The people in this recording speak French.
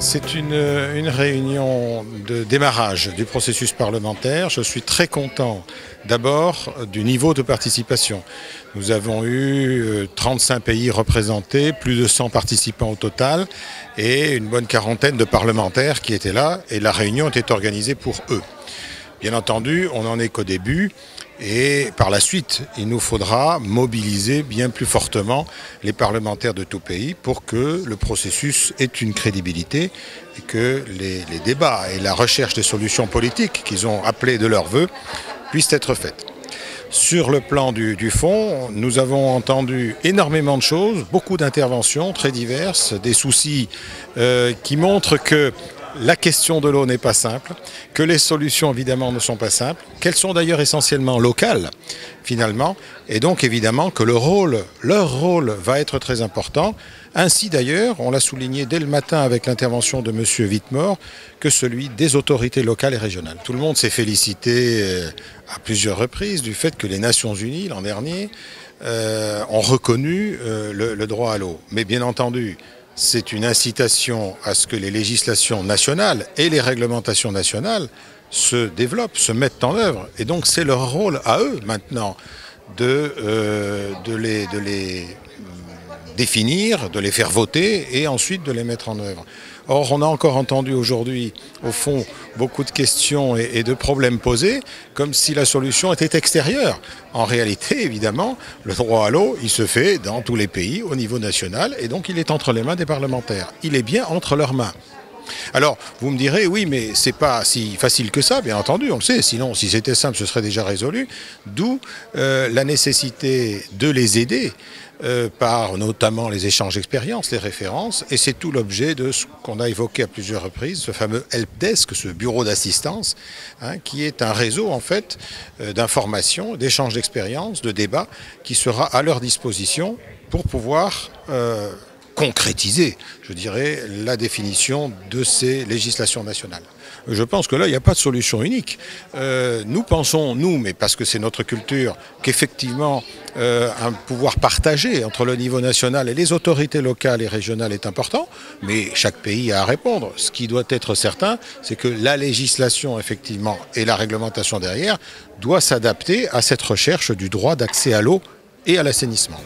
C'est une réunion de démarrage du processus parlementaire. Je suis très content d'abord du niveau de participation. Nous avons eu 35 pays représentés, plus de 100 participants au total et une bonne quarantaine de parlementaires qui étaient là et la réunion était organisée pour eux. Bien entendu, on n'en est qu'au début et par la suite, il nous faudra mobiliser bien plus fortement les parlementaires de tout pays pour que le processus ait une crédibilité et que les débats et la recherche des solutions politiques qu'ils ont appelées de leur vœu puissent être faites. Sur le plan du fond, nous avons entendu énormément de choses, beaucoup d'interventions très diverses, des soucis qui montrent que la question de l'eau n'est pas simple, que les solutions évidemment ne sont pas simples, qu'elles sont d'ailleurs essentiellement locales finalement, et donc évidemment que leur rôle va être très important. Ainsi d'ailleurs, on l'a souligné dès le matin avec l'intervention de M. Whitmore, que celui des autorités locales et régionales. Tout le monde s'est félicité à plusieurs reprises du fait que les Nations Unies l'an dernier ont reconnu le droit à l'eau. Mais bien entendu, c'est une incitation à ce que les législations nationales et les réglementations nationales se développent, se mettent en œuvre. Et donc c'est leur rôle à eux maintenant de les définir, de les faire voter et ensuite de les mettre en œuvre. Or, on a encore entendu aujourd'hui, au fond, beaucoup de questions et de problèmes posés, comme si la solution était extérieure. En réalité, évidemment, le droit à l'eau, il se fait dans tous les pays, au niveau national, et donc il est entre les mains des parlementaires. Il est bien entre leurs mains. Alors, vous me direz, oui, mais c'est pas si facile que ça, bien entendu, on le sait, sinon, si c'était simple, ce serait déjà résolu. D'où la nécessité de les aider par notamment les échanges d'expériences, les références, et c'est tout l'objet de ce qu'on a évoqué à plusieurs reprises, ce fameux helpdesk, ce bureau d'assistance, qui est un réseau en fait d'informations, d'échanges d'expériences, de débats, qui sera à leur disposition pour pouvoir concrétiser, je dirais, la définition de ces législations nationales. Je pense que là, il n'y a pas de solution unique. Nous pensons, mais parce que c'est notre culture, qu'effectivement, un pouvoir partagé entre le niveau national et les autorités locales et régionales est important, mais chaque pays a à répondre. Ce qui doit être certain, c'est que la législation, effectivement, et la réglementation derrière, doit s'adapter à cette recherche du droit d'accès à l'eau et à l'assainissement.